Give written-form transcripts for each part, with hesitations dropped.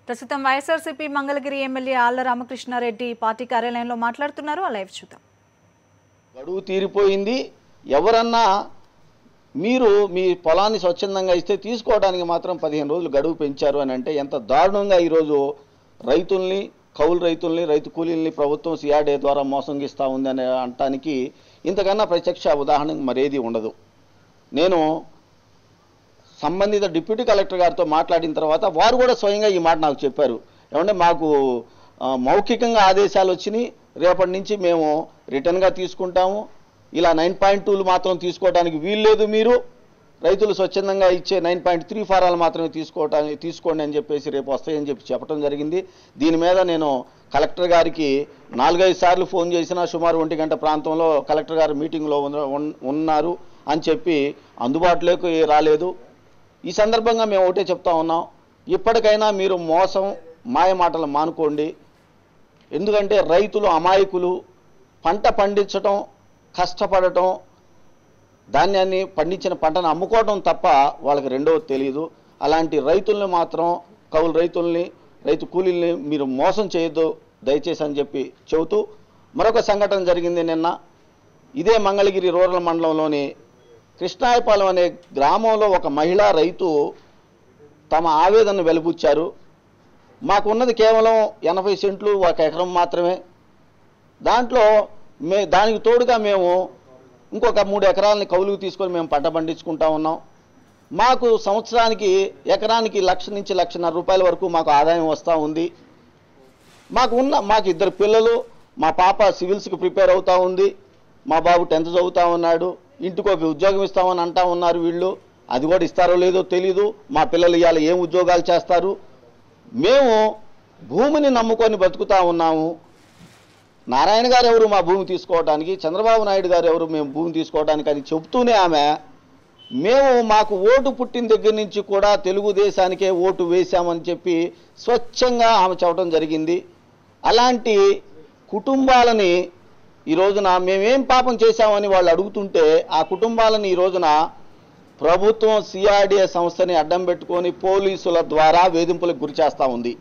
ప్రస్తుతం YSRCP Mangalagiri MLA Alla Ramakrishna Reddy party కార్యాలయంలో మాట్లాడుతున్నారు. ఆ లైవ్ చూద్దాం. గడువు తీరిపోయింది. ఎవరన్నా మీరు మీ పొలాన్ని స్వచ్ఛందంగా ఇస్తే తీసుకోవడానికి మాత్రం 15 రోజులు గడువు పెంచారు అని అంటే ఎంత దారుణంగా ఈరోజు రైతుల్ని, కౌలు రైతుల్ని, రైతు కూలీల్ని ప్రభుత్వం సిఆర్డీ ద్వారా మోసంగిస్తూ ఉంది అనే అనటానికి ఇంతకన్నా ప్రత్యక్ష ఉదాహరణ మరేది ఉండదు. నేను సంబంధిత డిప్యూటీ కలెక్టర్ గారితో మాట్లాడిన తర్వాత వారు కూడా స్వయంగా ఈ మాట నాకు చెప్పారు. ఏమంటే మాకు మౌఖికంగా ఆదేశాలు వచ్చినాయి, రేపటి నుంచి మేము రిటర్న్గా తీసుకుంటాము, ఇలా 9.2లు మాత్రం తీసుకోవడానికి వీల్లేదు, మీరు రైతులు స్వచ్ఛందంగా ఇచ్చే 9.3 ఫారాలు మాత్రమే తీసుకోండి అని చెప్పేసి రేపు వస్తాయని చెప్పడం జరిగింది. దీని మీద నేను కలెక్టర్ గారికి 4-5 సార్లు ఫోన్ చేసినా సుమారు 1 గంట ప్రాంతంలో కలెక్టర్ గారు మీటింగ్లో ఉన్నారు అని చెప్పి అందుబాటులోకి రాలేదు. ఈ సందర్భంగా మేము ఒకటే చెప్తా ఉన్నాం, ఇప్పటికైనా మీరు మోసం మాయ మాటలు మానుకోండి. ఎందుకంటే రైతులు అమాయకులు, పంట పండించటం, కష్టపడటం, ధాన్యాన్ని పండించిన పంటను అమ్ముకోవడం తప్ప వాళ్ళకి రెండవది తెలియదు. అలాంటి రైతుల్ని మాత్రం, కౌలు రైతుల్ని, రైతు కూలీల్ని మీరు మోసం చేయొద్దు దయచేసి అని చెప్పి చెబుతూ మరొక సంఘటన జరిగింది. నిన్న ఇదే మంగళగిరి రూరల్ మండలంలోని కృష్ణాయపాలెం అనే గ్రామంలో ఒక మహిళా రైతు తమ ఆవేదనను వెలిబుచ్చారు. మాకున్నది కేవలం 80 సెంట్లు, 1 ఎకరం మాత్రమే. దాంట్లో దానికి తోడుగా మేము ఇంకొక 3 ఎకరాలని కౌలుకు తీసుకొని మేము పంట పండించుకుంటా ఉన్నాం. మాకు సంవత్సరానికి ఎకరానికి 1,00,000 నుంచి 1,50,000 రూపాయల వరకు మాకు ఆదాయం వస్తూ ఉంది. మాకు 2 పిల్లలు, మా పాప సివిల్స్కి ప్రిపేర్ అవుతూ ఉంది, మా బాబు 10th చదువుతూ ఉన్నాడు, ఇంటికి ఒక ఉద్యోగం ఇస్తామని అంటా ఉన్నారు వీళ్ళు. అది కూడా ఇస్తారో లేదో తెలీదు. మా పిల్లలు ఇవాళ ఏం ఉద్యోగాలు చేస్తారు? మేము భూమిని నమ్ముకొని బతుకుతా ఉన్నాము. నారాయణ గారు ఎవరు మా భూమి తీసుకోవడానికి, చంద్రబాబు నాయుడు గారు ఎవరు మేము భూమి తీసుకోవడానికి అని చెబుతూనే మేము మాకు ఓటు పుట్టిన దగ్గర నుంచి కూడా తెలుగుదేశానికే ఓటు వేశామని చెప్పి స్వచ్ఛంగా ఆమె చెప్పడం జరిగింది. అలాంటి కుటుంబాలని ఈ రోజున మేమేం పాపం చేశామని వాళ్ళు అడుగుతుంటే ఆ కుటుంబాలను ఈ రోజున ప్రభుత్వం సిఆర్డీఏ సంస్థని అడ్డం పెట్టుకొని పోలీసుల ద్వారా వేధింపులకు గురి చేస్తూ ఉంది.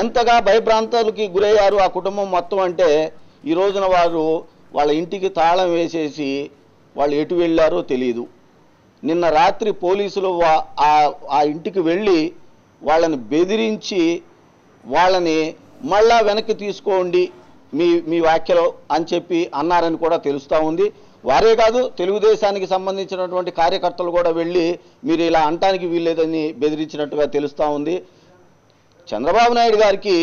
ఎంతగా భయభ్రాంతాలకి గురయ్యారు ఆ కుటుంబం మొత్తం అంటే ఈ రోజున వారు వాళ్ళ ఇంటికి తాళం వేసేసి వాళ్ళు ఎటు వెళ్ళారో తెలియదు. నిన్న రాత్రి పోలీసులు ఆ ఇంటికి వెళ్ళి వాళ్ళని బెదిరించి వాళ్ళని మళ్ళా వెనక్కి తీసుకోండి మీ వ్యాఖ్యలో అని చెప్పి అన్నారని కూడా తెలుస్తూ ఉంది. వారే కాదు, తెలుగుదేశానికి సంబంధించినటువంటి కార్యకర్తలు కూడా వెళ్ళి మీరు ఇలా అంటానికి వీల్లేదని బెదిరించినట్టుగా తెలుస్తూ ఉంది. చంద్రబాబు నాయుడు గారికి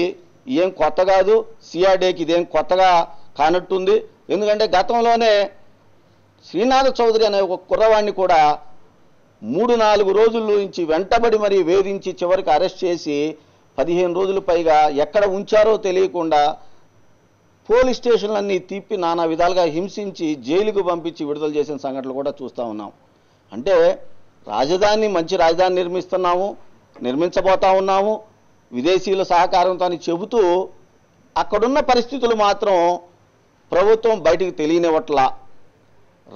ఏం కొత్త కాదు, సిఆర్డీకి ఇదేం కొత్తగా కానట్టుంది. ఎందుకంటే గతంలోనే శ్రీనాథ చౌదరి అనే ఒక కుర్రవాడిని కూడా 3-4 రోజుల నుంచి వెంటబడి మరీ వేధించి చివరికి అరెస్ట్ చేసి 15 రోజులు పైగా ఎక్కడ ఉంచారో తెలియకుండా పోలీస్ స్టేషన్లన్నీ తిప్పి నానా విధాలుగా హింసించి జైలుకు పంపించి విడుదల చేసిన సంఘటనలు కూడా చూస్తూ ఉన్నాం. అంటే మంచి రాజధాని నిర్మించబోతా ఉన్నాము, విదేశీయుల సహకారంతో అని చెబుతూ అక్కడున్న పరిస్థితులు మాత్రం ప్రభుత్వం బయటికి తెలియనివ్వట్లా.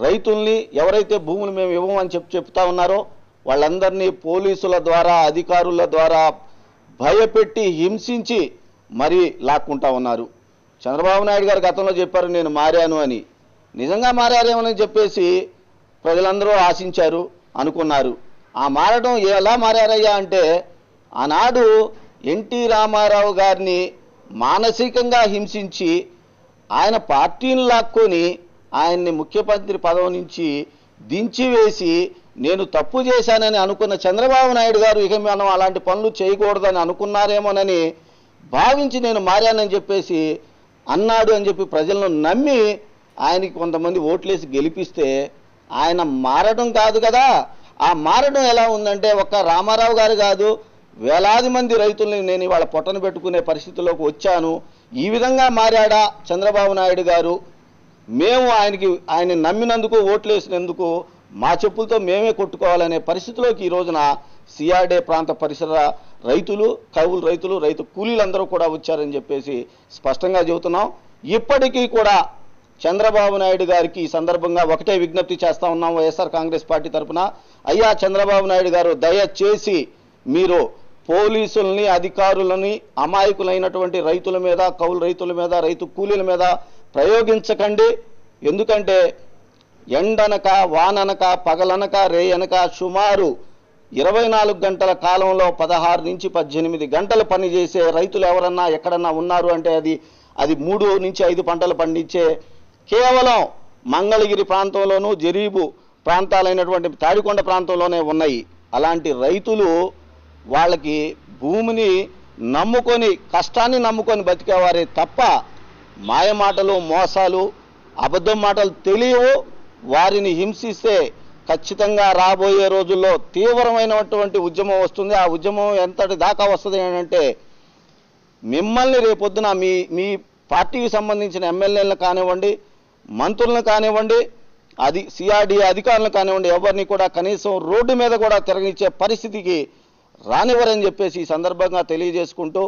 రైతుల్ని ఎవరైతే భూములు మేము ఇవ్వమని చెప్తా ఉన్నారో వాళ్ళందరినీ పోలీసుల ద్వారా, అధికారుల ద్వారా భయపెట్టి హింసించి మరీ లాక్కుంటా ఉన్నారు. చంద్రబాబు నాయుడు గారు గతంలో చెప్పారు నేను మారాను అని. నిజంగా మారారేమని చెప్పేసి ప్రజలందరూ ఆశించారు, అనుకున్నారు. ఆ మారడం ఎలా మారారయ్యా అంటే ఆనాడు ఎన్టీ రామారావు గారిని మానసికంగా హింసించి ఆయన పార్టీని లాక్కొని ఆయన్ని ముఖ్యమంత్రి పదవి నుంచి దించివేసి నేను తప్పు చేశానని అనుకున్న చంద్రబాబు నాయుడు గారు ఇక మనం అలాంటి పనులు చేయకూడదని అనుకున్నారేమోనని భావించి నేను మారానని చెప్పేసి అన్నాడు అని చెప్పి ప్రజలను నమ్మి ఆయనకి కొంతమంది ఓట్లేసి గెలిపిస్తే ఆయన మారడం కాదు కదా. ఆ మారడం ఎలా ఉందంటే ఒక్క రామారావు గారు కాదు, వేలాది మంది రైతుల్ని నేను ఇవాళ పొట్టను పెట్టుకునే పరిస్థితుల్లోకి వచ్చాను. ఈ విధంగా మారాడా చంద్రబాబు నాయుడు గారు? మేము ఆయన నమ్మినందుకు, ఓట్లేసినందుకు మా చెప్పులతో మేమే కొట్టుకోవాలనే పరిస్థితిలోకి ఈ రోజున సిఆర్డీ ప్రాంత పరిసర రైతులు, కౌలు రైతులు, రైతు కూలీలందరూ కూడా వచ్చారని చెప్పేసి స్పష్టంగా చెబుతున్నాం. ఇప్పటికీ కూడా చంద్రబాబు నాయుడు గారికి ఈ సందర్భంగా ఒకటే విజ్ఞప్తి చేస్తా ఉన్నాం వైఎస్ఆర్ కాంగ్రెస్ పార్టీ తరఫున. అయ్యా చంద్రబాబు నాయుడు గారు, దయచేసి మీరు పోలీసుల్ని అధికారులని అమాయకులైనటువంటి రైతుల మీద, కౌలు రైతుల మీద, రైతు కూలీల మీద ప్రయోగించకండి. ఎందుకంటే ఎండనక వాననక పగలనక రేయనక సుమారు 24 గంటల కాలంలో 16 నుంచి 18 గంటలు పనిచేసే రైతులు ఎవరన్నా ఎక్కడన్నా ఉన్నారు అంటే అది 3 నుంచి 5 పంటలు పండించే కేవలం మంగళగిరి ప్రాంతంలోనూ జరీబు ప్రాంతాలైనటువంటి తాడికొండ ప్రాంతంలోనే ఉన్నాయి. అలాంటి రైతులు వాళ్ళకి భూమిని నమ్ముకొని, కష్టాన్ని నమ్ముకొని బతికేవారే తప్ప మాయమాటలు, మోసాలు, అబద్ధం మాటలు తెలియవు. వారిని హింసిస్తే ఖచ్చితంగా రాబోయే రోజుల్లో తీవ్రమైనటువంటి ఉద్యమం వస్తుంది. ఆ ఉద్యమం ఎంతటి దాకా వస్తుంది అంటే మిమ్మల్ని రేపొద్దున మీ పార్టీకి సంబంధించిన ఎమ్మెల్యేలను కానివ్వండి, మంత్రులను కానివ్వండి, సిఆర్డీ అధికారులను కానివ్వండి, ఎవరిని కూడా కనీసం రోడ్డు మీద కూడా తిరగించే పరిస్థితికి రానివ్వరని చెప్పేసి ఈ సందర్భంగా తెలియజేసుకుంటూ